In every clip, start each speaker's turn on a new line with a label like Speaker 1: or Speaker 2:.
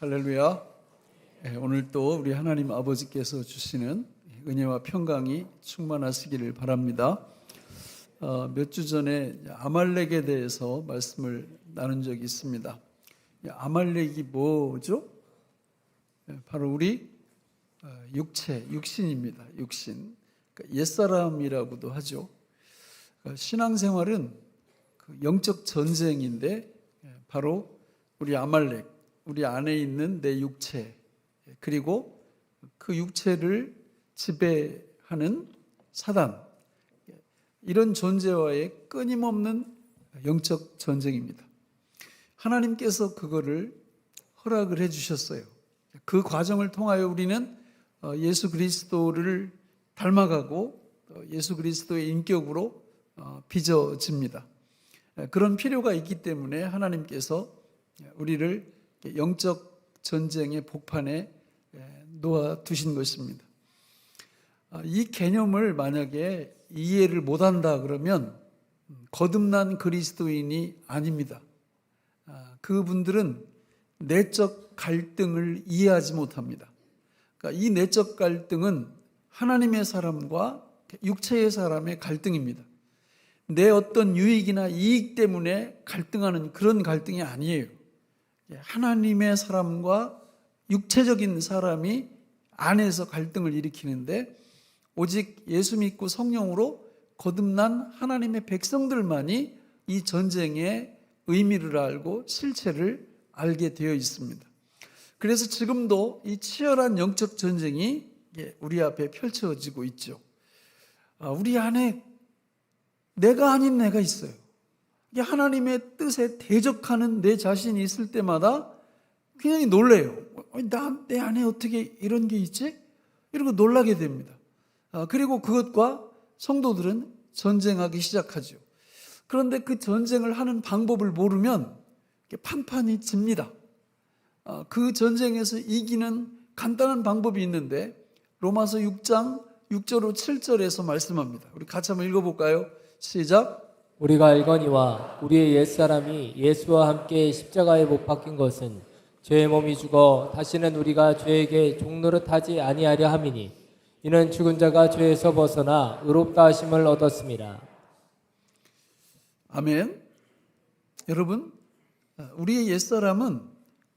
Speaker 1: 할렐루야. 오늘 또 우리 하나님 아버지께서 주시는 은혜와 평강이 충만하시기를 바랍니다. 몇 주 전에 아말렉에 대해서 말씀을 나눈 적이 있습니다. 아말렉이 뭐죠? 바로 우리 육신입니다. 육신. 옛사람이라고도 하죠. 신앙생활은 영적 전쟁인데 바로 우리 아말렉, 우리 안에 있는 내 육체, 그리고 그 육체를 지배하는 사단, 이런 존재와의 끊임없는 영적 전쟁입니다. 하나님께서 그거를 허락을 해주셨어요. 그 과정을 통하여 우리는 예수 그리스도를 닮아가고 예수 그리스도의 인격으로 빚어집니다. 그런 필요가 있기 때문에 하나님께서 우리를 영적 전쟁의 복판에 놓아두신 것입니다. 이 개념을 만약에 이해를 못한다 그러면 거듭난 그리스도인이 아닙니다. 그분들은 내적 갈등을 이해하지 못합니다. 그러니까 이 내적 갈등은 하나님의 사람과 육체의 사람의 갈등입니다. 내 어떤 유익이나 이익 때문에 갈등하는 그런 갈등이 아니에요. 하나님의 사람과 육체적인 사람이 안에서 갈등을 일으키는데 오직 예수 믿고 성령으로 거듭난 하나님의 백성들만이 이 전쟁의 의미를 알고 실체를 알게 되어 있습니다. 그래서 지금도 이 치열한 영적 전쟁이 우리 앞에 펼쳐지고 있죠. 우리 안에 내가 아닌 내가 있어요. 하나님의 뜻에 대적하는 내 자신이 있을 때마다 굉장히 놀래요. 내 안에 어떻게 이런 게 있지? 이러고 놀라게 됩니다. 그리고 그것과 성도들은 전쟁하기 시작하죠. 그런데 그 전쟁을 하는 방법을 모르면 판판이 집니다. 그 전쟁에서 이기는 간단한 방법이 있는데 로마서 6장 6절로 7절에서 말씀합니다. 우리 같이 한번 읽어볼까요? 시작.
Speaker 2: 우리가 알거니와 우리의 옛사람이 예수와 함께 십자가에 못 박힌 것은 죄의 몸이 죽어 다시는 우리가 죄에게 종노릇하지 아니하려 함이니 이는 죽은 자가 죄에서 벗어나 의롭다 하심을 얻었습니다.
Speaker 1: 아멘. 여러분, 우리의 옛사람은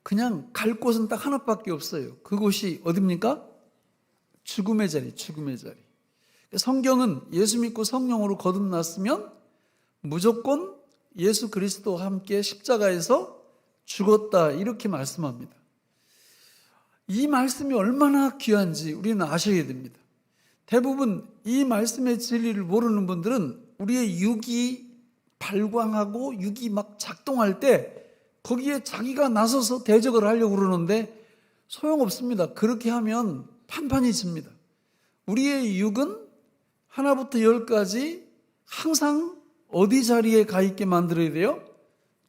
Speaker 1: 그냥 갈 곳은 딱 하나밖에 없어요. 그곳이 어디입니까? 죽음의 자리, 죽음의 자리. 성경은 예수 믿고 성령으로 거듭났으면 무조건 예수 그리스도와 함께 십자가에서 죽었다 이렇게 말씀합니다. 이 말씀이 얼마나 귀한지 우리는 아셔야 됩니다. 대부분 이 말씀의 진리를 모르는 분들은 우리의 육이 발광하고 육이 막 작동할 때 거기에 자기가 나서서 대적을 하려고 그러는데 소용없습니다. 그렇게 하면 판판이 집니다. 우리의 육은 하나부터 열까지 항상 어디 자리에 가 있게 만들어야 돼요?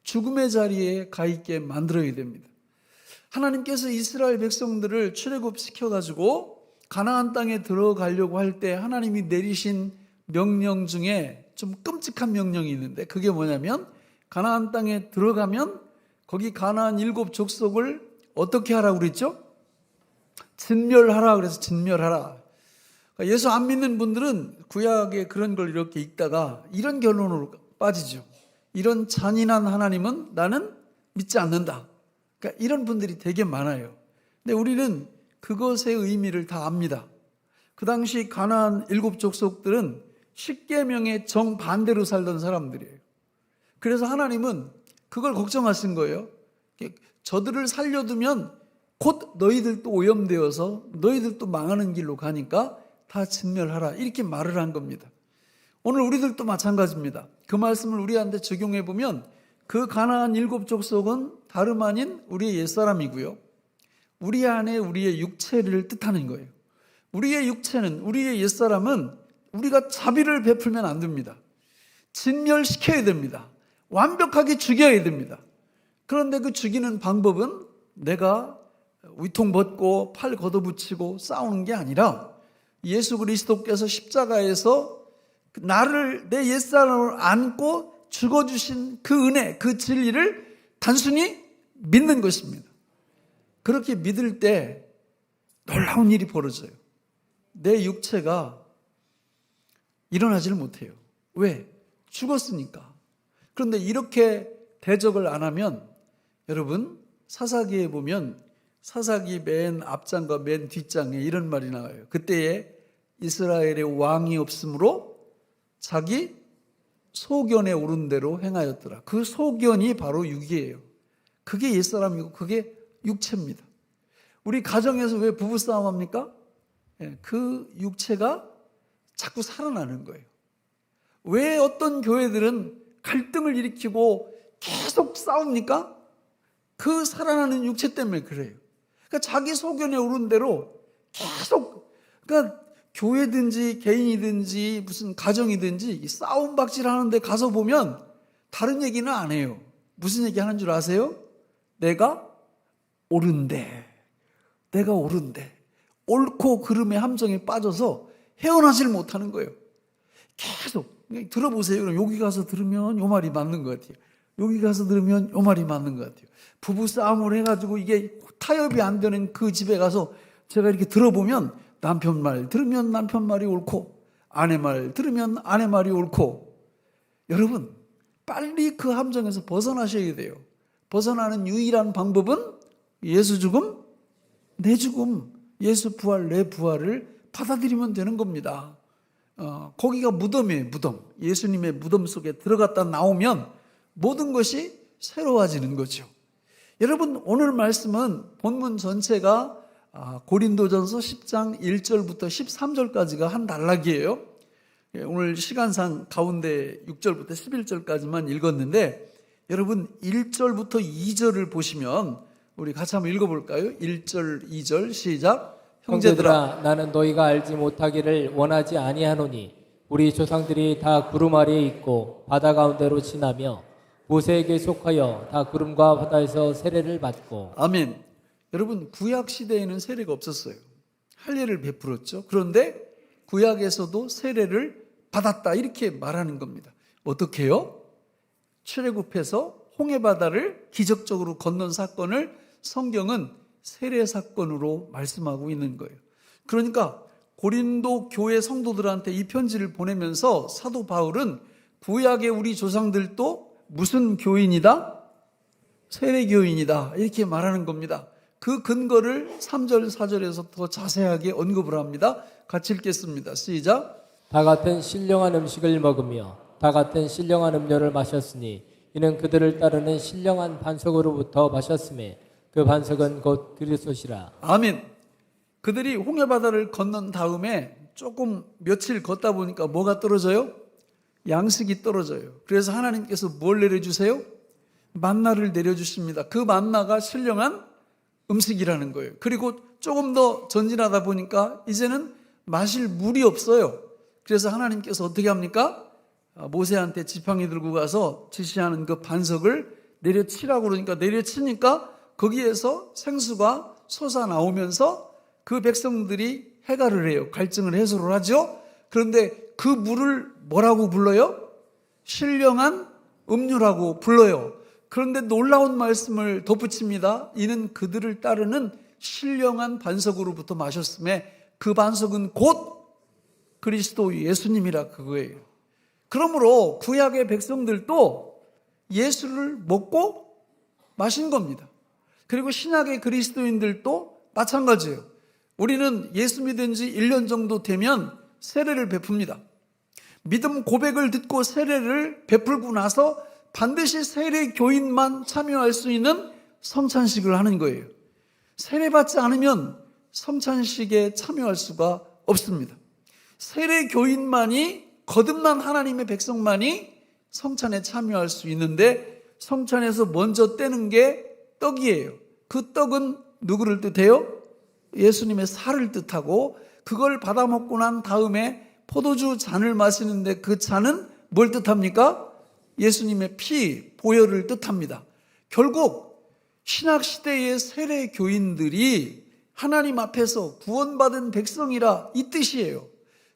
Speaker 1: 죽음의 자리에 가 있게 만들어야 됩니다. 하나님께서 이스라엘 백성들을 출애굽시켜가지고 가나안 땅에 들어가려고 할 때 하나님이 내리신 명령 중에 좀 끔찍한 명령이 있는데 그게 뭐냐면 가나안 땅에 들어가면 거기 가나안 7 족속을 어떻게 하라고 그랬죠? 진멸하라 그래서 진멸하라. 예수 안 믿는 분들은 구약에 그런 걸 이렇게 읽다가 이런 결론으로 빠지죠. 이런 잔인한 하나님은 나는 믿지 않는다. 그러니까 이런 분들이 되게 많아요. 근데 우리는 그것의 의미를 다 압니다. 그 당시 가나안 7 족속들은 십계명의 정반대로 살던 사람들이에요. 그래서 하나님은 그걸 걱정하신 거예요. 저들을 살려두면 곧 너희들도 오염되어서 너희들도 망하는 길로 가니까 다 진멸하라 이렇게 말을 한 겁니다. 오늘 우리들도 마찬가지입니다. 그 말씀을 우리한테 적용해 보면 그 가나안 7 족속은 다름 아닌 우리의 옛사람이고요. 우리 안에 우리의 육체를 뜻하는 거예요. 우리의 육체는 우리의 옛사람은 우리가 자비를 베풀면 안 됩니다. 진멸시켜야 됩니다. 완벽하게 죽여야 됩니다. 그런데 그 죽이는 방법은 내가 위통 벗고 팔 걷어붙이고 싸우는 게 아니라 예수 그리스도께서 십자가에서 나를 내 옛사람을 안고 죽어주신 그 은혜, 그 진리를 단순히 믿는 것입니다. 그렇게 믿을 때 놀라운 일이 벌어져요. 내 육체가 일어나지를 못해요. 왜? 죽었으니까. 그런데 이렇게 대적을 안 하면 여러분 사사기에 보면 사사기 맨 앞장과 맨 뒷장에 이런 말이 나와요. 그때에 이스라엘의 왕이 없으므로 자기 소견에 오른 대로 행하였더라. 그 소견이 바로 육이에요. 그게 옛사람이고 그게 육체입니다. 우리 가정에서 왜 부부싸움 합니까? 그 육체가 자꾸 살아나는 거예요. 왜 어떤 교회들은 갈등을 일으키고 계속 싸웁니까? 그 살아나는 육체 때문에 그래요. 그러니까 자기 소견에 오른 대로 계속, 그러니까 교회든지 개인이든지 무슨 가정이든지 이 싸움박질 하는데 가서 보면 다른 얘기는 안 해요. 무슨 얘기 하는 줄 아세요? 내가 옳은데, 내가 옳은데, 옳고 그름의 함정에 빠져서 헤어나질 못하는 거예요. 계속 들어보세요. 그럼 여기 가서 들으면 요 말이 맞는 것 같아요. 여기 가서 들으면 요 말이 맞는 것 같아요. 부부 싸움을 해가지고 이게 타협이 안 되는 그 집에 가서 제가 이렇게 들어보면 남편 말 들으면 남편 말이 옳고 아내 말 들으면 아내 말이 옳고. 여러분 빨리 그 함정에서 벗어나셔야 돼요. 벗어나는 유일한 방법은 예수 죽음, 내 죽음, 예수 부활, 내 부활을 받아들이면 되는 겁니다. 거기가 무덤이에요. 무덤. 예수님의 무덤 속에 들어갔다 나오면 모든 것이 새로워지는 거죠. 여러분 오늘 말씀은 본문 전체가 고린도전서 10장 1절부터 13절까지가 한 단락이에요. 오늘 시간상 가운데 6절부터 11절까지만 읽었는데 여러분 1절부터 2절을 보시면 우리 같이 한번 읽어볼까요? 1절 2절 시작.
Speaker 2: 형제들아 나는 너희가 알지 못하기를 원하지 아니하노니 우리 조상들이 다 구름 아래에 있고 바다 가운데로 지나며 모세에게 속하여 다 구름과 바다에서 세례를 받고. 아멘.
Speaker 1: 여러분 구약 시대에는 세례가 없었어요. 할례를 베풀었죠. 그런데 구약에서도 세례를 받았다 이렇게 말하는 겁니다. 어떻게요? 출애굽해서 홍해바다를 기적적으로 건넌 사건을 성경은 세례 사건으로 말씀하고 있는 거예요. 그러니까 고린도 교회 성도들한테 이 편지를 보내면서 사도 바울은 구약의 우리 조상들도 무슨 교인이다? 세례 교인이다 이렇게 말하는 겁니다. 그 근거를 3절 4절에서 더 자세하게 언급을 합니다. 같이 읽겠습니다. 시작.
Speaker 2: 다 같은 신령한 음식을 먹으며 다 같은 신령한 음료를 마셨으니 이는 그들을 따르는 신령한 반석으로부터 마셨음에 그 반석은 곧 그리스도시라.
Speaker 1: 아멘. 그들이 홍해바다를 건넌 다음에 조금 며칠 걷다 보니까 뭐가 떨어져요? 양식이 떨어져요. 그래서 하나님께서 뭘 내려주세요? 만나를 내려주십니다. 그 만나가 신령한 음식이라는 거예요. 그리고 조금 더 전진하다 보니까 이제는 마실 물이 없어요. 그래서 하나님께서 어떻게 합니까? 모세한테 지팡이 들고 가서 지시하는 그 반석을 내려치라고 그러니까 내려치니까 거기에서 생수가 솟아나오면서 그 백성들이 해갈을 해요. 갈증을 해소를 하죠. 그런데 그 물을 뭐라고 불러요? 신령한 음료라고 불러요. 그런데 놀라운 말씀을 덧붙입니다. 이는 그들을 따르는 신령한 반석으로부터 마셨음에 그 반석은 곧 그리스도 예수님이라 그거예요. 그러므로 구약의 백성들도 예수를 먹고 마신 겁니다. 그리고 신약의 그리스도인들도 마찬가지예요. 우리는 예수 믿은 지 1년 정도 되면 세례를 베풉니다. 믿음 고백을 듣고 세례를 베풀고 나서 반드시 세례 교인만 참여할 수 있는 성찬식을 하는 거예요. 세례받지 않으면 성찬식에 참여할 수가 없습니다. 세례 교인만이 거듭난 하나님의 백성만이 성찬에 참여할 수 있는데 성찬에서 먼저 떼는 게 떡이에요. 그 떡은 누구를 뜻해요? 예수님의 살을 뜻하고 그걸 받아 먹고 난 다음에 포도주 잔을 마시는데 그 잔은 뭘 뜻합니까? 예수님의 피, 보혈을 뜻합니다. 결국 신약시대의 세례 교인들이 하나님 앞에서 구원받은 백성이라 이 뜻이에요.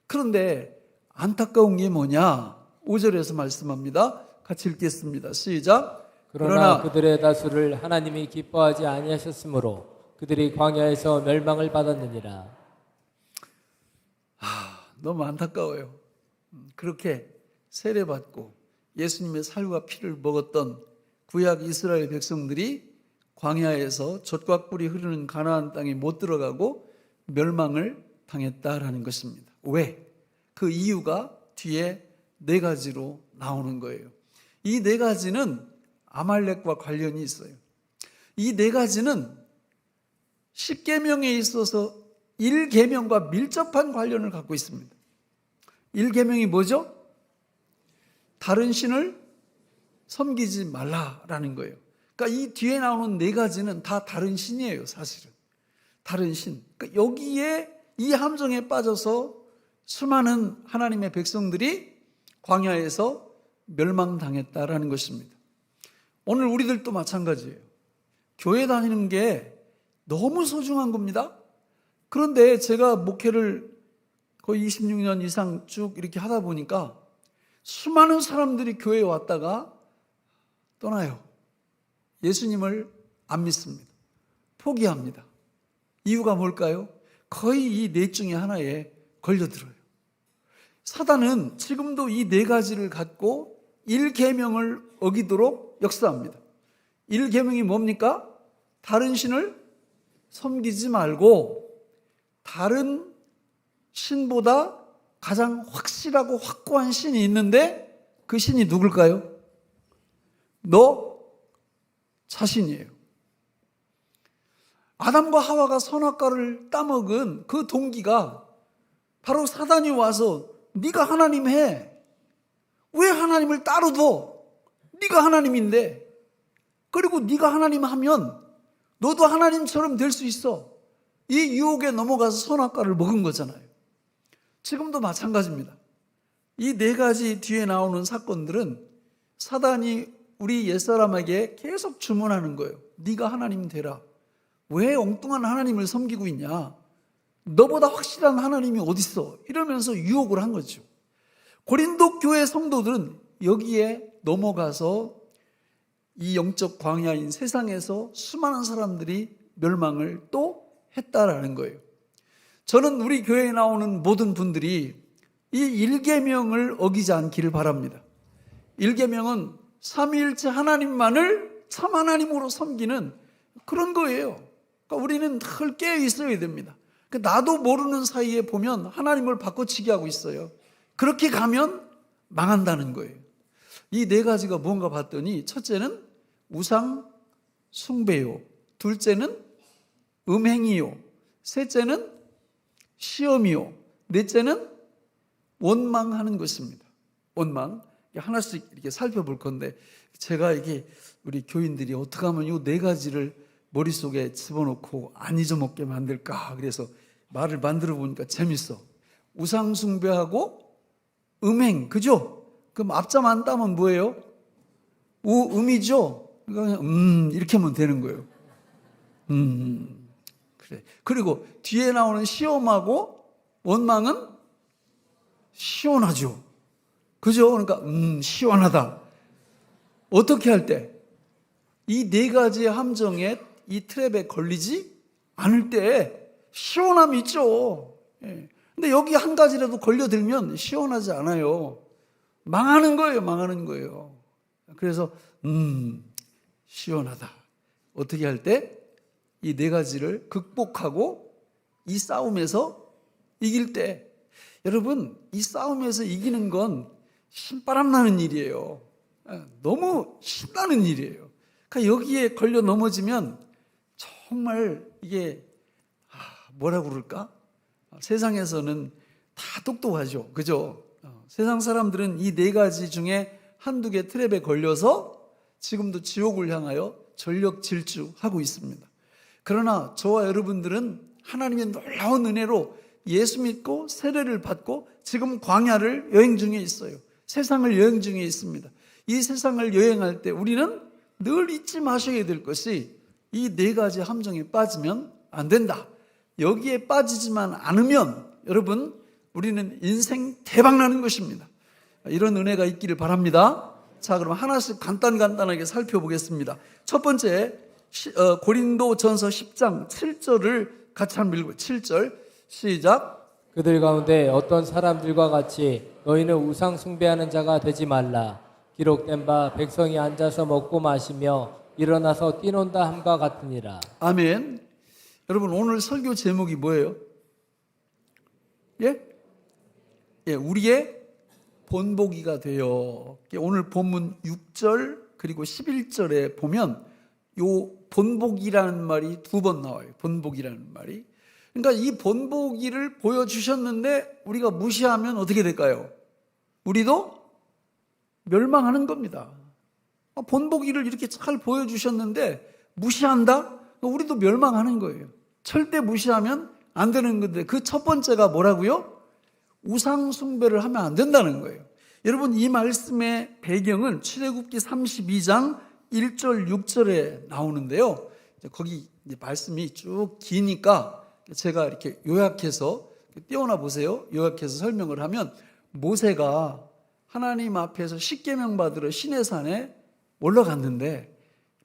Speaker 1: 그런데 안타까운 게 뭐냐? 5절에서 말씀합니다. 같이 읽겠습니다. 시작.
Speaker 2: 그러나 그들의 다수를 하나님이 기뻐하지 아니하셨으므로 그들이 광야에서 멸망을 받았느니라.
Speaker 1: 너무 안타까워요. 그렇게 세례받고 예수님의 살과 피를 먹었던 구약 이스라엘 백성들이 광야에서 젖과 꿀이 흐르는 가나안 땅에 못 들어가고 멸망을 당했다라는 것입니다. 왜? 그 이유가 뒤에 4가지로 나오는 거예요. 이 4가지는 아말렉과 관련이 있어요. 이 4가지는 10계명에 있어서 1계명과 밀접한 관련을 갖고 있습니다. 1계명이 뭐죠? 다른 신을 섬기지 말라라는 거예요. 그러니까 이 뒤에 나오는 4가지는 다 다른 신이에요, 사실은. 다른 신. 그러니까 여기에 이 함정에 빠져서 수많은 하나님의 백성들이 광야에서 멸망당했다라는 것입니다. 오늘 우리들도 마찬가지예요. 교회 다니는 게 너무 소중한 겁니다. 그런데 제가 목회를 거의 26년 이상 쭉 이렇게 하다 보니까 수많은 사람들이 교회에 왔다가 떠나요. 예수님을 안 믿습니다. 포기합니다. 이유가 뭘까요? 거의 이 4 중에 하나에 걸려들어요. 사단은 지금도 이 4가지를 갖고 1계명을 어기도록 역사합니다. 1계명이 뭡니까? 다른 신을 섬기지 말고 다른 신보다 가장 확실하고 확고한 신이 있는데 그 신이 누굴까요? 너 자신이에요. 아담과 하와가 선악과를 따먹은 그 동기가 바로 사단이 와서 네가 하나님 해. 왜 하나님을 따로 둬? 네가 하나님인데. 그리고 네가 하나님 하면 너도 하나님처럼 될 수 있어. 이 유혹에 넘어가서 선악과를 먹은 거잖아요. 지금도 마찬가지입니다. 이 4가지 뒤에 나오는 사건들은 사단이 우리 옛사람에게 계속 주문하는 거예요. 네가 하나님 되라. 왜 엉뚱한 하나님을 섬기고 있냐? 너보다 확실한 하나님이 어딨어? 이러면서 유혹을 한 거죠. 고린도 교회 성도들은 여기에 넘어가서 이 영적 광야인 세상에서 수많은 사람들이 멸망을 또 했다라는 거예요. 저는 우리 교회에 나오는 모든 분들이 이 1계명을 어기지 않기를 바랍니다. 1계명은 삼위일체 하나님만을 참 하나님으로 섬기는 그런 거예요. 그러니까 우리는 늘 깨어 있어야 됩니다. 나도 모르는 사이에 보면 하나님을 바꿔치기 하고 있어요. 그렇게 가면 망한다는 거예요. 이 4가지가 뭔가 봤더니 첫째는 우상 숭배요, 둘째는 음행이요, 셋째는 시험이요, 넷째는 원망하는 것입니다. 원망. 하나씩 이렇게 살펴볼 건데 제가 이게 우리 교인들이 어떻게 하면 이 4가지를 머릿속에 집어넣고 안 잊어먹게 만들까? 그래서 말을 만들어 보니까 재밌어. 우상 숭배하고 음행, 그죠? 그럼 앞잠 안 따면 뭐예요? 음이죠? 그러니까 그냥 이렇게 하면 되는 거예요. 그래. 그리고 뒤에 나오는 시험하고 원망은 시원하죠. 그죠? 그러니까 시원하다. 어떻게 할 때? 이 4가지의 함정에 이 트랩에 걸리지 않을 때 시원함이 있죠. 예. 근데 여기 한 가지라도 걸려들면 시원하지 않아요. 망하는 거예요. 망하는 거예요. 그래서 시원하다. 어떻게 할 때? 이 4가지를 극복하고 이 싸움에서 이길 때, 여러분, 이 싸움에서 이기는 건 신바람 나는 일이에요. 너무 신나는 일이에요. 그러니까 여기에 걸려 넘어지면 정말 이게 뭐라고 그럴까? 세상에서는 다 똑똑하죠. 그죠? 세상 사람들은 이 4가지 중에 한두 개 트랩에 걸려서 지금도 지옥을 향하여 전력 질주하고 있습니다. 그러나 저와 여러분들은 하나님의 놀라운 은혜로 예수 믿고 세례를 받고 지금 광야를 여행 중에 있어요. 세상을 여행 중에 있습니다. 이 세상을 여행할 때 우리는 늘 잊지 마셔야 될 것이 이 4가지 함정에 빠지면 안 된다. 여기에 빠지지만 않으면 여러분 우리는 인생 대박 나는 것입니다. 이런 은혜가 있기를 바랍니다. 자, 그럼 하나씩 간단하게 살펴보겠습니다. 첫 번째, 고린도전서 10장 7절을 같이 한번 읽어요. 7절 시작.
Speaker 2: 그들 가운데 어떤 사람들과 같이 너희는 우상 숭배하는 자가 되지 말라. 기록된 바 백성이 앉아서 먹고 마시며 일어나서 뛰논다 함과 같으니라.
Speaker 1: 아멘. 여러분 오늘 설교 제목이 뭐예요? 예? 예, 우리의 본보기가 되어. 오늘 본문 6절 그리고 11절에 보면 요 본보기라는 말이 2번 나와요. 본보기라는 말이. 그러니까 이 본보기를 보여주셨는데 우리가 무시하면 어떻게 될까요? 우리도 멸망하는 겁니다. 본보기를 이렇게 잘 보여주셨는데 무시한다? 우리도 멸망하는 거예요. 절대 무시하면 안 되는 건데 그 첫 번째가 뭐라고요? 우상 숭배를 하면 안 된다는 거예요. 여러분 이 말씀의 배경은 출애굽기 32장 1절 6절에 나오는데요. 거기 말씀이 쭉 기니까 제가 이렇게 요약해서 띄워놔 보세요. 요약해서 설명을 하면 모세가 하나님 앞에서 십계명 받으러 시내산에 올라갔는데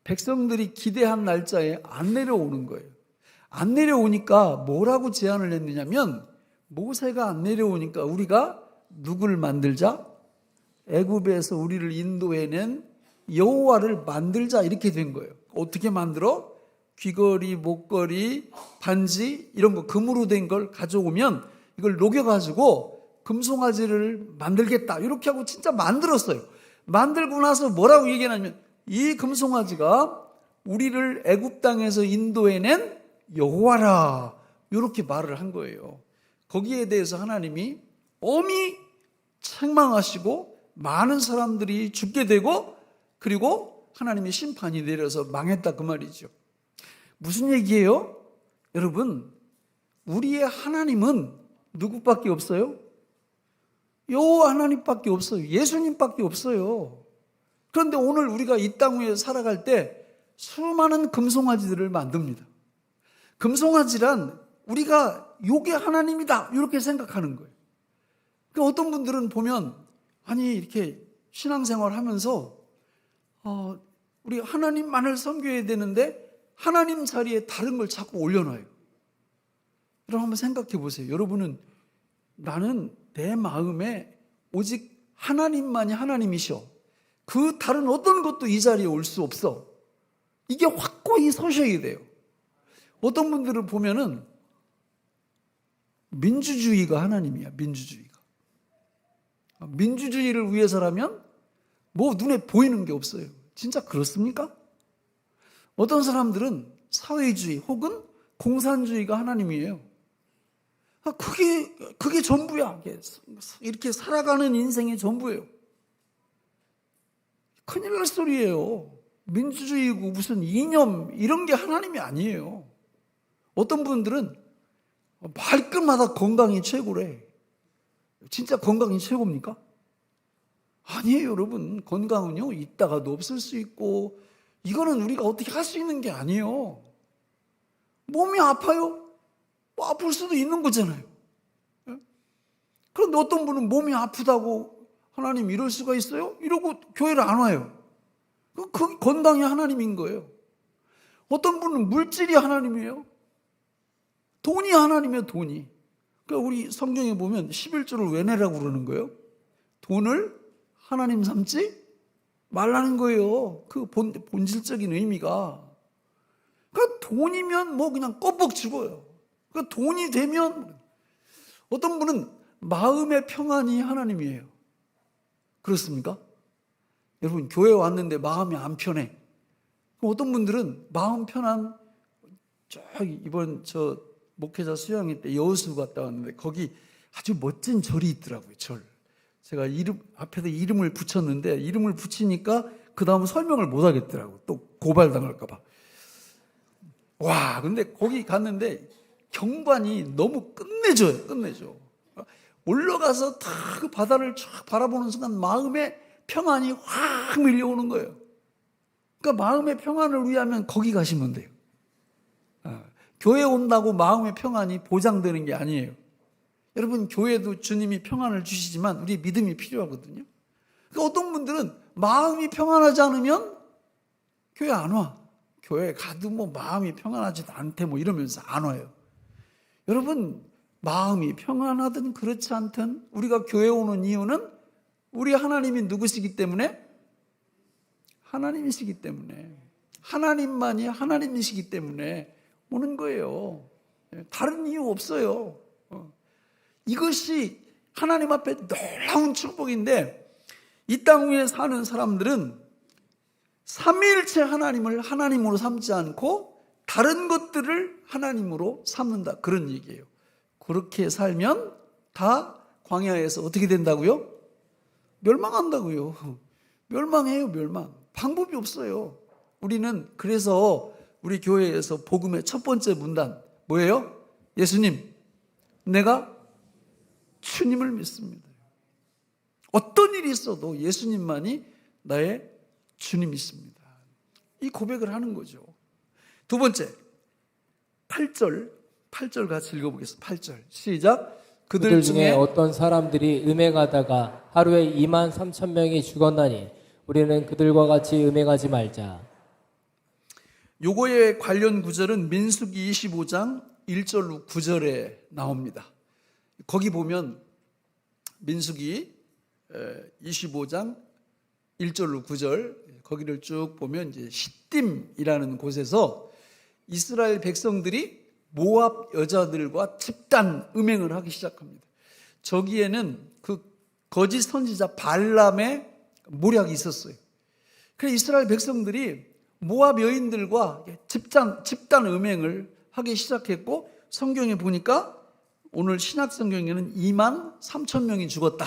Speaker 1: 백성들이 기대한 날짜에 안 내려오는 거예요. 안 내려오니까 뭐라고 제안을 했느냐면 모세가 안 내려오니까 우리가 누구를 만들자? 애굽에서 우리를 인도해낸 여호와를 만들자 이렇게 된 거예요. 어떻게 만들어? 귀걸이, 목걸이, 반지 이런 거 금으로 된 걸 가져오면 이걸 녹여가지고 금송아지를 만들겠다 이렇게 하고 진짜 만들었어요. 만들고 나서 뭐라고 얘기하냐면 이 금송아지가 우리를 애굽 땅에서 인도해낸 여호와라 이렇게 말을 한 거예요. 거기에 대해서 하나님이 엄히 책망하시고 많은 사람들이 죽게 되고 그리고 하나님의 심판이 내려서 망했다 그 말이죠. 무슨 얘기예요? 여러분 우리의 하나님은 누구밖에 없어요? 여호와 하나님밖에 없어요. 예수님밖에 없어요. 그런데 오늘 우리가 이 땅 위에 살아갈 때 수많은 금송아지들을 만듭니다. 금송아지란 우리가 요게 하나님이다 이렇게 생각하는 거예요. 그러니까 어떤 분들은 보면 아니 이렇게 신앙생활 하면서 우리 하나님만을 섬겨야 되는데 하나님 자리에 다른 걸 자꾸 올려놔요. 여러분 한번 생각해 보세요. 여러분은 나는 내 마음에 오직 하나님만이 하나님이셔. 그 다른 어떤 것도 이 자리에 올 수 없어. 이게 확고히 서셔야 돼요. 어떤 분들을 보면은 민주주의가 하나님이야. 민주주의가. 민주주의를 위해서라면 뭐 눈에 보이는 게 없어요. 진짜 그렇습니까? 어떤 사람들은 사회주의 혹은 공산주의가 하나님이에요. 그게 전부야. 이렇게 살아가는 인생의 전부예요. 큰일 날 소리예요. 민주주의고 무슨 이념 이런 게 하나님이 아니에요. 어떤 분들은 말끝마다 건강이 최고래. 진짜 건강이 최고입니까? 아니에요, 여러분. 건강은요, 있다가도 없을 수 있고, 이거는 우리가 어떻게 할 수 있는 게 아니에요. 몸이 아파요? 뭐 아플 수도 있는 거잖아요. 그런데 어떤 분은 몸이 아프다고 하나님 이럴 수가 있어요? 이러고 교회를 안 와요. 그 건강이 하나님인 거예요. 어떤 분은 물질이 하나님이에요. 돈이 하나님이에요, 돈이. 그러니까 우리 성경에 보면 11조를 왜 내라고 그러는 거예요? 돈을 하나님 삼지 말라는 거예요. 그 본질적인 의미가. 그러니까 돈이면 뭐 그냥 껌뻑 죽어요. 그러니까 돈이 되면 어떤 분은 마음의 평안이 하나님이에요. 그렇습니까? 여러분 교회 왔는데 마음이 안 편해. 어떤 분들은 마음 편한 저기 이번 저 목회자 수양회 때 여수 갔다 왔는데 거기 아주 멋진 절이 있더라고요. 절. 제가 앞에다 이름을 붙였는데 이름을 붙이니까 그 다음 설명을 못 하겠더라고요. 또 고발당할까 봐. 와, 근데 거기 갔는데 경관이 너무 끝내줘요. 끝내줘. 올라가서 다 그 바다를 쫙 바라보는 순간 마음의 평안이 확 밀려오는 거예요. 그러니까 마음의 평안을 위하면 거기 가시면 돼요. 교회 온다고 마음의 평안이 보장되는 게 아니에요. 여러분 교회도 주님이 평안을 주시지만 우리 믿음이 필요하거든요. 그러니까 어떤 분들은 마음이 평안하지 않으면 교회 안 와. 교회 가도 뭐 마음이 평안하지도 않대 뭐 이러면서 안 와요. 여러분, 마음이 평안하든 그렇지 않든 우리가 교회 오는 이유는 우리 하나님이 누구시기 때문에? 하나님이시기 때문에, 하나님만이 하나님이시기 때문에 오는 거예요. 다른 이유 없어요. 이것이 하나님 앞에 놀라운 축복인데, 이 땅 위에 사는 사람들은 삼위일체 하나님을 하나님으로 삼지 않고 다른 것들을 하나님으로 삼는다, 그런 얘기예요. 그렇게 살면 다 광야에서 어떻게 된다고요? 멸망한다고요. 멸망해요, 멸망. 방법이 없어요. 우리는 그래서 우리 교회에서 복음의 첫 번째 문단 뭐예요? 예수님, 내가 주님을 믿습니다. 어떤 일이 있어도 예수님만이 나의 주님이십니다. 이 고백을 하는 거죠. 두 번째, 8절 같이 읽어보겠습니다. 8절 시작.
Speaker 2: 그들 중에 어떤 사람들이 음행하다가 하루에 2만 3천 명이 죽었나니 우리는 그들과 같이 음행하지 말자.
Speaker 1: 요거에 관련 구절은 민수기 25장 1절로 9절에 나옵니다. 거기 보면 민수기 25장 1절로 9절 거기를 쭉 보면 이제 시딤이라는 곳에서 이스라엘 백성들이 모압 여자들과 집단 음행을 하기 시작합니다. 저기에는 그 거짓 선지자 발람의 모략이 있었어요. 그래서 이스라엘 백성들이 모압 여인들과 집단 음행을 하기 시작했고, 성경에 보니까 오늘 신약 성경에는 2만 3천 명이 죽었다.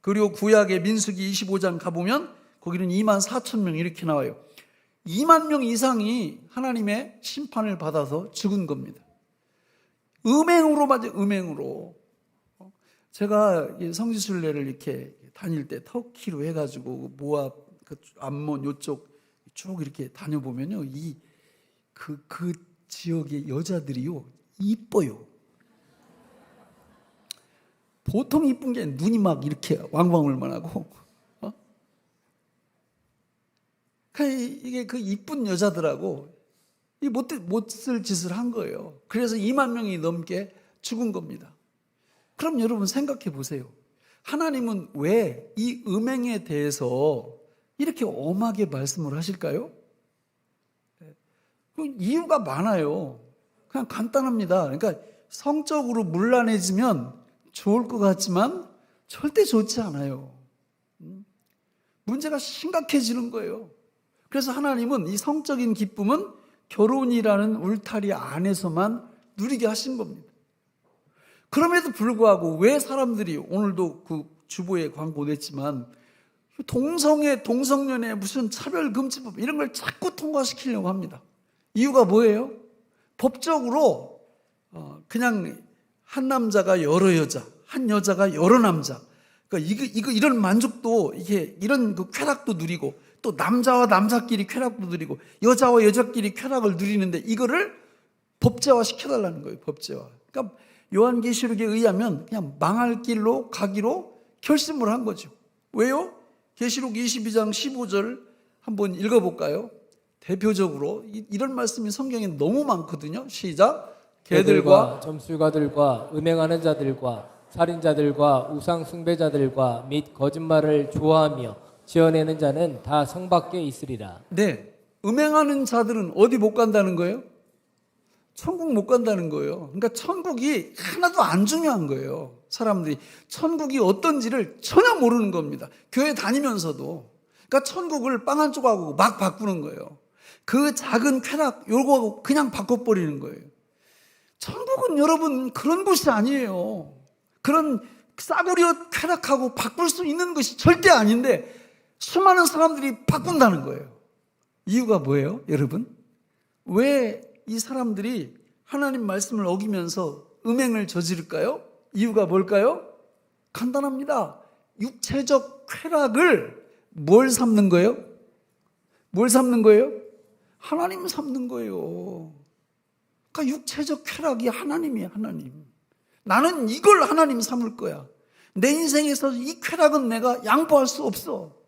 Speaker 1: 그리고 구약의 민수기 25장 가보면 거기는 2만 4천 명 이렇게 나와요. 2만 명 이상이 하나님의 심판을 받아서 죽은 겁니다. 음행으로 맞아요, 음행으로. 제가 성지순례를 이렇게 다닐 때 터키로 해가지고 모압, 암몬 요쪽 쭉 이렇게 다녀보면요, 그 지역의 여자들이요, 이뻐요. 보통 이쁜 게 눈이 막 이렇게 왕방울만 하고, 이게 그 이쁜 여자들하고 못쓸 짓을 한 거예요. 그래서 2만 명이 넘게 죽은 겁니다. 그럼 여러분 생각해 보세요. 하나님은 왜 이 음행에 대해서 이렇게 엄하게 말씀을 하실까요? 그 이유가 많아요. 그냥 간단합니다. 그러니까 성적으로 문란해지면 좋을 것 같지만 절대 좋지 않아요. 문제가 심각해지는 거예요. 그래서 하나님은 이 성적인 기쁨은 결혼이라는 울타리 안에서만 누리게 하신 겁니다. 그럼에도 불구하고 왜 사람들이, 오늘도 그 주보에 광고 냈지만 동성연애 무슨 차별금지법 이런 걸 자꾸 통과시키려고 합니다. 이유가 뭐예요? 법적으로 그냥 한 남자가 여러 여자, 한 여자가 여러 남자, 그러니까 이런 만족도, 이런 그 쾌락도 누리고, 또 남자와 남자끼리 쾌락도 누리고 여자와 여자끼리 쾌락을 누리는데 이거를 법제화 시켜달라는 거예요. 법제화. 그러니까 요한계시록에 의하면 그냥 망할 길로 가기로 결심을 한 거죠. 왜요? 계시록 22장 15절 한번 읽어볼까요? 대표적으로 이런 말씀이 성경에 너무 많거든요. 시작.
Speaker 2: 개들과 점술가들과 음행하는 자들과 살인자들과 우상 숭배자들과 및 거짓말을 좋아하며 지어내는 자는 다 성 밖에 있으리라.
Speaker 1: 네, 음행하는 자들은 어디 못 간다는 거예요? 천국 못 간다는 거예요. 그러니까 천국이 하나도 안 중요한 거예요. 사람들이 천국이 어떤지를 전혀 모르는 겁니다. 교회 다니면서도. 그러니까 천국을 빵 한 조각하고 막 바꾸는 거예요. 그 작은 쾌락 요거하고 그냥 바꿔버리는 거예요. 천국은 여러분 그런 곳이 아니에요. 그런 싸구려 쾌락하고 바꿀 수 있는 것이 절대 아닌데 수많은 사람들이 바꾼다는 거예요. 이유가 뭐예요, 여러분? 왜 이 사람들이 하나님 말씀을 어기면서 음행을 저지를까요? 이유가 뭘까요? 간단합니다. 육체적 쾌락을 뭘 삼는 거예요? 뭘 삼는 거예요? 하나님 삼는 거예요. 그러니까 육체적 쾌락이 하나님이에요, 하나님. 나는 이걸 하나님 삼을 거야. 내 인생에서 이 쾌락은 내가 양보할 수 없어.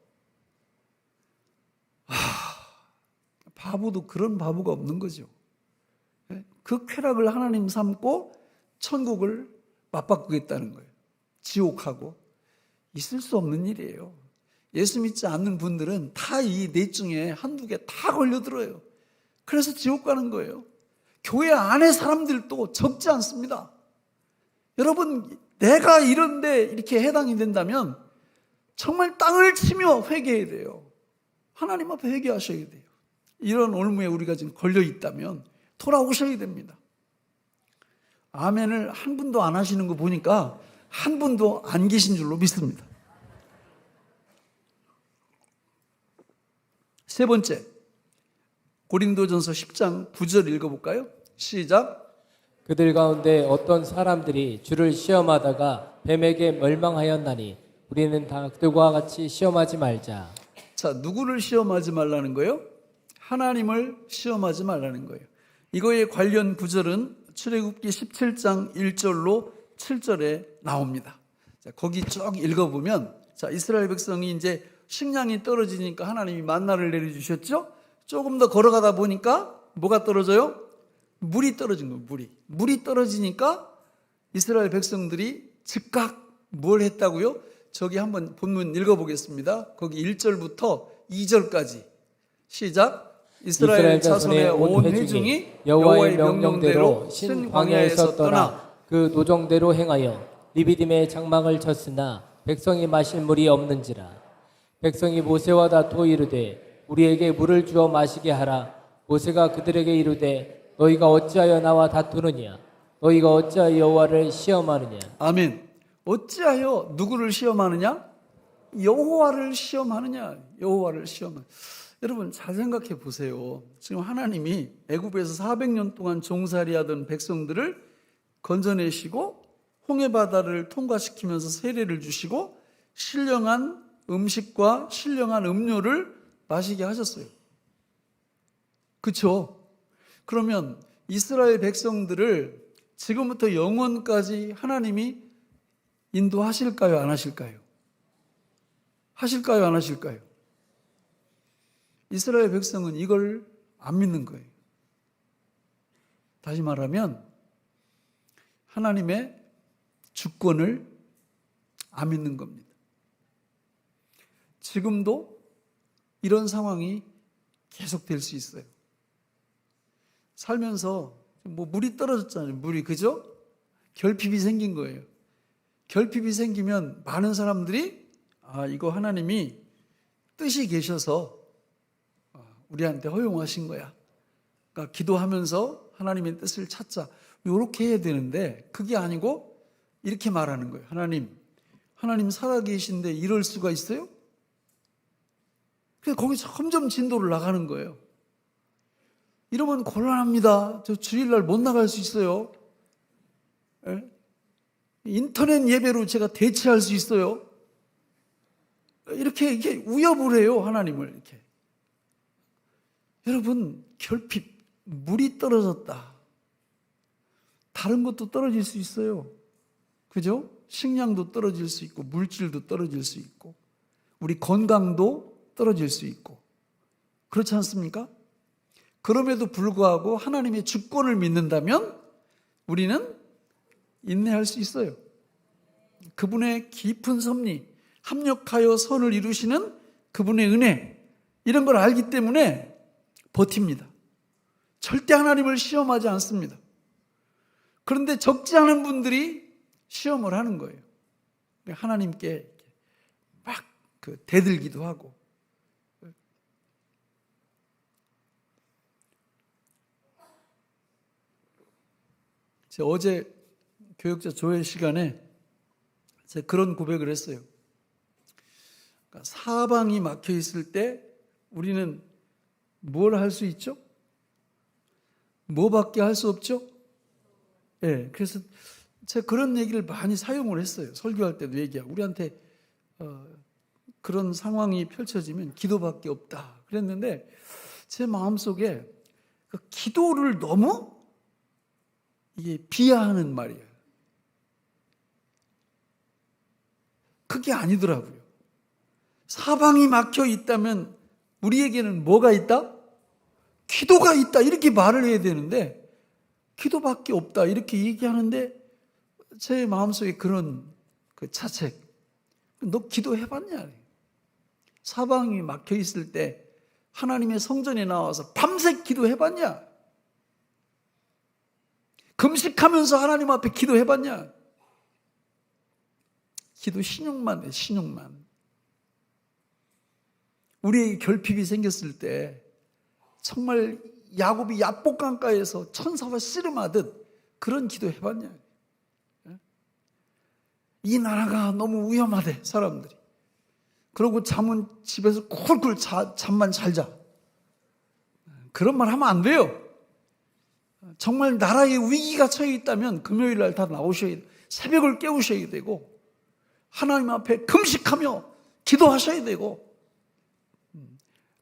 Speaker 1: 바보도 그런 바보가 없는 거죠. 그 쾌락을 하나님 삼고 천국을 맞바꾸겠다는 거예요. 지옥하고. 있을 수 없는 일이에요. 예수 믿지 않는 분들은 다 이 넷 중에 한두 개 다 걸려들어요. 그래서 지옥 가는 거예요. 교회 안에 사람들도 적지 않습니다. 여러분, 내가 이런데 이렇게 해당이 된다면 정말 땅을 치며 회개해야 돼요. 하나님 앞에 회개하셔야 돼요. 이런 올무에 우리가 지금 걸려 있다면 돌아오셔야 됩니다. 아멘을 한 분도 안 하시는 거 보니까 한 분도 안 계신 줄로 믿습니다. 세 번째, 고린도전서 10장 9절 읽어볼까요? 시작.
Speaker 2: 그들 가운데 어떤 사람들이 주를 시험하다가 뱀에게 멸망하였나니 우리는 다 그들과 같이 시험하지 말자.
Speaker 1: 자, 누구를 시험하지 말라는 거예요? 하나님을 시험하지 말라는 거예요. 이거에 관련 구절은 출애굽기 17장 1절로 7절에 나옵니다. 자, 거기 쭉 읽어보면, 자, 이스라엘 백성이 이제 식량이 떨어지니까 하나님이 만나를 내려주셨죠? 조금 더 걸어가다 보니까 뭐가 떨어져요? 물이 떨어진 거예요. 물이 떨어지니까 이스라엘 백성들이 즉각 뭘 했다고요? 저기 한번 본문 읽어보겠습니다. 거기 1절부터 2절까지 시작. 이스라엘 자손의 온 회중이 여호와의 명령대로 신 광야에서 떠나
Speaker 2: 그 노정대로 행하여 리비딤의 장막을 쳤으나 백성이 마실 물이 없는지라. 백성이 모세와 다투어 이르되 우리에게 물을 주어 마시게 하라. 모세가 그들에게 이르되 너희가 어찌하여 나와 다투느냐? 너희가 어찌하여 여호와를 시험하느냐?
Speaker 1: 아멘. 어찌하여 누구를 시험하느냐? 여호와를 시험하느냐? 여호와를 시험하느냐? 여러분 잘 생각해 보세요. 지금 하나님이 애굽에서 400년 동안 종살이하던 백성들을 건져내시고 홍해바다를 통과시키면서 세례를 주시고 신령한 음식과 신령한 음료를 마시게 하셨어요. 그렇죠? 그러면 이스라엘 백성들을 지금부터 영원까지 하나님이 인도하실까요? 안 하실까요? 하실까요? 안 하실까요? 이스라엘 백성은 이걸 안 믿는 거예요. 다시 말하면 하나님의 주권을 안 믿는 겁니다. 지금도 이런 상황이 계속될 수 있어요. 살면서 뭐 물이 떨어졌잖아요. 물이, 그죠? 결핍이 생긴 거예요. 결핍이 생기면 많은 사람들이 이거 하나님이 뜻이 계셔서 우리한테 허용하신 거야. 그러니까 기도하면서 하나님의 뜻을 찾자. 이렇게 해야 되는데 그게 아니고 이렇게 말하는 거예요. 하나님 살아계신데 이럴 수가 있어요? 그래서 거기서 점점 진도를 나가는 거예요. 이러면 곤란합니다. 저 주일날 못 나갈 수 있어요. 예? 인터넷 예배로 제가 대체할 수 있어요. 이렇게 위협을 해요, 하나님을. 이렇게. 여러분, 결핍, 물이 떨어졌다. 다른 것도 떨어질 수 있어요. 그죠? 식량도 떨어질 수 있고, 물질도 떨어질 수 있고, 우리 건강도 떨어질 수 있고. 그렇지 않습니까? 그럼에도 불구하고 하나님의 주권을 믿는다면 우리는 인내할 수 있어요. 그분의 깊은 섭리, 합력하여 선을 이루시는 그분의 은혜, 이런 걸 알기 때문에 버팁니다. 절대 하나님을 시험하지 않습니다. 그런데 적지 않은 분들이 시험을 하는 거예요. 하나님께 막 대들기도 하고. 제가 어제 교육자 조회 시간에 제가 그런 고백을 했어요. 그러니까 사방이 막혀 있을 때 우리는 뭘 할 수 있죠? 뭐밖에 할 수 없죠? 네, 그래서 제가 그런 얘기를 많이 사용을 했어요. 설교할 때도 얘기하고 우리한테 그런 상황이 펼쳐지면 기도밖에 없다 그랬는데 제 마음속에 그 기도를 너무 이게 비하하는 말이에요. 그게 기도가 있다 이렇게 말을 해야 되는데 기도밖에 없다 이렇게 얘기하는데 제 마음속에 그런 그 자책, 너 기도해봤냐? 사방이 막혀 있을 때 하나님의 성전에 나와서 밤새 기도해봤냐? 금식하면서 하나님 앞에 기도해봤냐? 기도 신용만 해, 신용만. 우리에게 결핍이 생겼을 때 정말 야곱이 야복강가에서 천사와 씨름하듯 그런 기도 해봤냐? 이 나라가 너무 위험하대 사람들이. 그러고 잠은 집에서 쿨쿨 잠만 잘 자. 그런 말 하면 안 돼요. 정말 나라에 위기가 처해 있다면 금요일 날 다 나오셔야 돼요. 새벽을 깨우셔야 되고 하나님 앞에 금식하며 기도하셔야 되고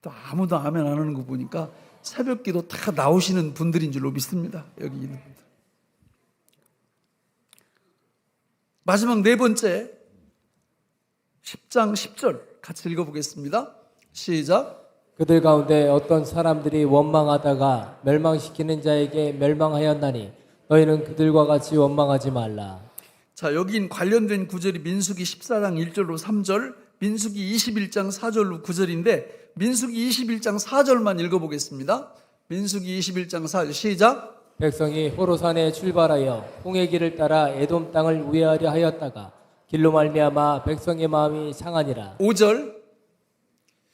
Speaker 1: 또 아무도 아멘 안 하는 거 보니까 새벽 기도 다 나오시는 분들인 줄로 믿습니다. 여기 있는 분들. 마지막 네 번째 10장 10절 같이 읽어보겠습니다. 시작.
Speaker 2: 그들 가운데 어떤 사람들이 원망하다가 멸망시키는 자에게 멸망하였나니 너희는 그들과 같이 원망하지 말라.
Speaker 1: 자, 여긴 관련된 구절이 민수기 14장 1절로 3절, 민수기 21장 4절로 9절인데 민수기 21장 4절만 읽어보겠습니다. 민수기 21장 4절 시작.
Speaker 2: 백성이 호로산에 출발하여 홍해 길을 따라 에돔 땅을 우회하려 하였다가 길로 말미암아 백성의 마음이 상하니라.
Speaker 1: 5절.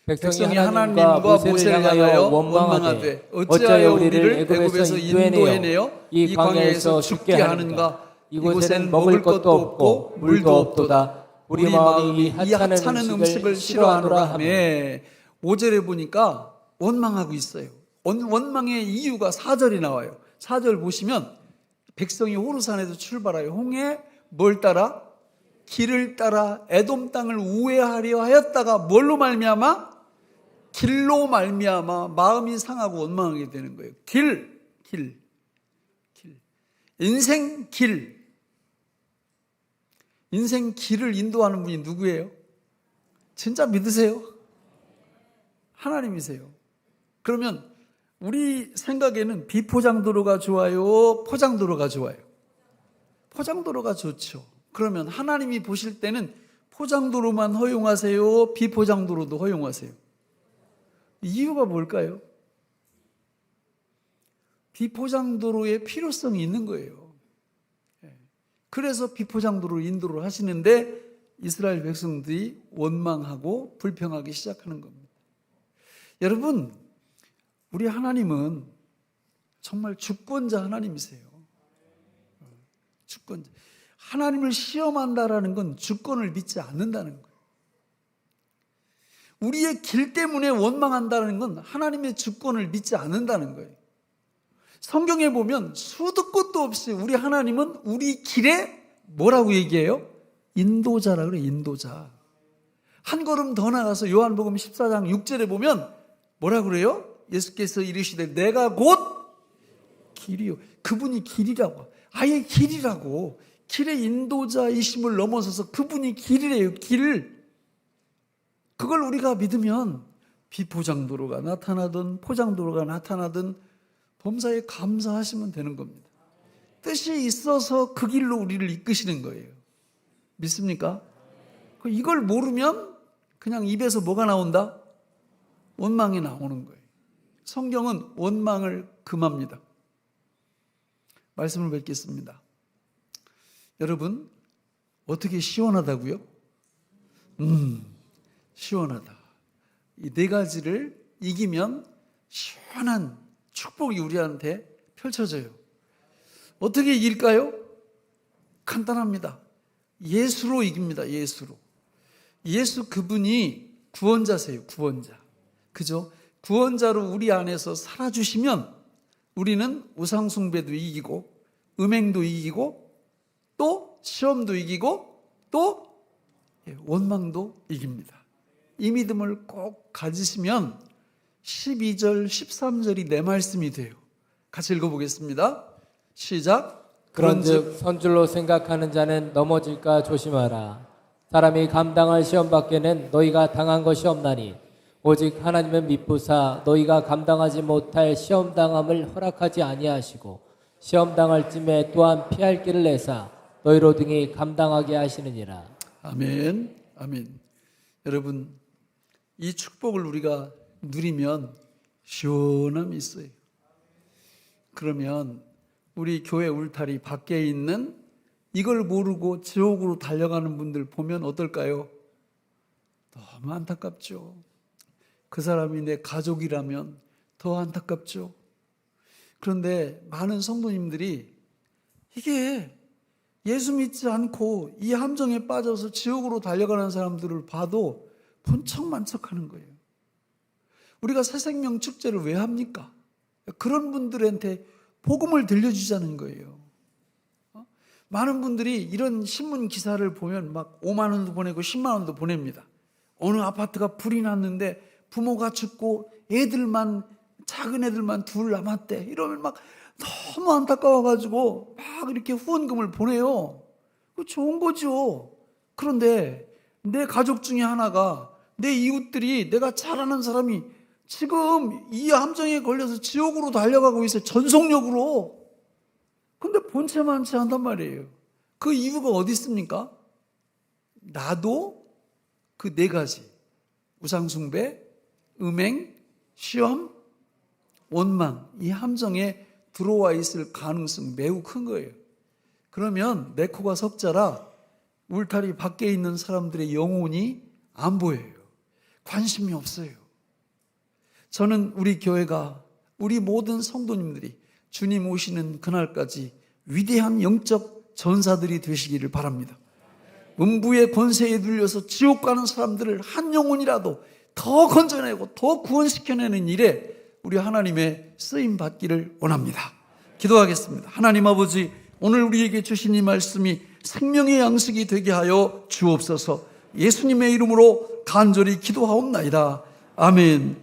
Speaker 2: 백성이
Speaker 1: 하나님과 모세를 향하여 원망하되 어찌하여 우리를 애굽에서 인도해내어 이 광야에서 죽게 하는가. 이곳에는 먹을 것도 없고 물도 없도다. 우리 마음이 이 하찮은 음식을 싫어하노라 하며. 5절에 보니까 원망하고 있어요. 원망의 이유가 4절이 나와요. 4절 보시면 백성이 호르산에서 출발하여 홍해 뭘 따라? 길을 따라 에돔 땅을 우회하려 하였다가 뭘로 말미암아? 길로 말미암아 마음이 상하고 원망하게 되는 거예요. 길. 인생 길. 인생 길을 인도하는 분이 누구예요? 진짜 믿으세요? 하나님이세요. 그러면 우리 생각에는 비포장도로가 좋아요? 포장도로가 좋아요? 포장도로가 좋죠. 그러면 하나님이 보실 때는 포장도로만 허용하세요? 비포장도로도 허용하세요? 이유가 뭘까요? 비포장도로의 필요성이 있는 거예요. 그래서 비포장도로 인도를 하시는데 이스라엘 백성들이 원망하고 불평하기 시작하는 겁니다. 여러분, 우리 하나님은 정말 주권자 하나님이세요. 주권자. 하나님을 시험한다라는 건 주권을 믿지 않는다는 거예요. 우리의 길 때문에 원망한다는 건 하나님의 주권을 믿지 않는다는 거예요. 성경에 보면 수도 끝도 없이 우리 하나님은 우리 길에 뭐라고 얘기해요? 인도자라고 그래요. 인도자. 한 걸음 더 나가서 요한복음 14장 6절에 보면 뭐라고 그래요? 예수께서 이르시되 내가 곧 길이요. 그분이 길이라고. 아예 길이라고. 길의 인도자이심을 넘어서서 그분이 길이래요. 길. 그걸 우리가 믿으면 비포장도로가 나타나든 포장도로가 나타나든 범사에 감사하시면 되는 겁니다. 뜻이 있어서 그 길로 우리를 이끄시는 거예요. 믿습니까? 이걸 모르면 그냥 입에서 뭐가 나온다? 원망이 나오는 거예요. 성경은 원망을 금합니다. 말씀을 뵙겠습니다. 여러분, 어떻게 시원하다고요? 시원하다. 이 네 가지를 이기면 시원한 축복이 우리한테 펼쳐져요. 어떻게 이길까요? 간단합니다. 예수로 이깁니다. 예수로. 예수 그분이 구원자세요. 구원자. 그죠? 구원자로 우리 안에서 살아주시면 우리는 우상숭배도 이기고 음행도 이기고 또 시험도 이기고 또 원망도 이깁니다. 이 믿음을 꼭 가지시면 12절 13절이 내 말씀이 돼요. 같이 읽어보겠습니다. 시작.
Speaker 2: 그런즉 선줄로 생각하는 자는 넘어질까 조심하라. 사람이 감당할 시험 밖에는 너희가 당한 것이 없나니 오직 하나님은 미쁘사 너희가 감당하지 못할 시험당함을 허락하지 아니하시고 시험당할 쯤에 또한 피할 길을 내사 너희로 등이 감당하게 하시느니라.
Speaker 1: 아멘. 아멘. 여러분, 이 축복을 우리가 누리면 시원함이 있어요. 그러면 우리 교회 울타리 밖에 있는 이걸 모르고 지옥으로 달려가는 분들 보면 어떨까요? 너무 안타깝죠. 그 사람이 내 가족이라면 더 안타깝죠. 그런데 많은 성도님들이 이게 예수 믿지 않고 이 함정에 빠져서 지옥으로 달려가는 사람들을 봐도 본척만척하는 거예요. 우리가 새생명 축제를 왜 합니까? 그런 분들한테 복음을 들려주자는 거예요. 많은 분들이 이런 신문 기사를 보면 막 5만 원도 보내고 10만 원도 보냅니다. 어느 아파트가 불이 났는데 부모가 죽고 애들만, 작은 애들만 둘 남았대. 이러면 막 너무 안타까워가지고 막 이렇게 후원금을 보내요. 그거 좋은 거죠. 그런데 내 가족 중에 하나가, 내 이웃들이, 내가 잘 아는 사람이 지금 이 함정에 걸려서 지옥으로 달려가고 있어요. 전속력으로. 근데 본체만치 한단 말이에요. 그 이유가 어디 있습니까? 나도 그 네 가지, 우상숭배, 음행, 시험, 원망, 이 함정에 들어와 있을 가능성 매우 큰 거예요. 그러면 내 코가 석자라 울타리 밖에 있는 사람들의 영혼이 안 보여요. 관심이 없어요. 저는 우리 교회가, 우리 모든 성도님들이 주님 오시는 그날까지 위대한 영적 전사들이 되시기를 바랍니다. 음부의 권세에 눌려서 지옥 가는 사람들을 한 영혼이라도 더 건져내고 더 구원시켜내는 일에 우리 하나님의 쓰임 받기를 원합니다. 기도하겠습니다. 하나님 아버지, 오늘 우리에게 주신 이 말씀이 생명의 양식이 되게 하여 주옵소서. 예수님의 이름으로 간절히 기도하옵나이다. 아멘.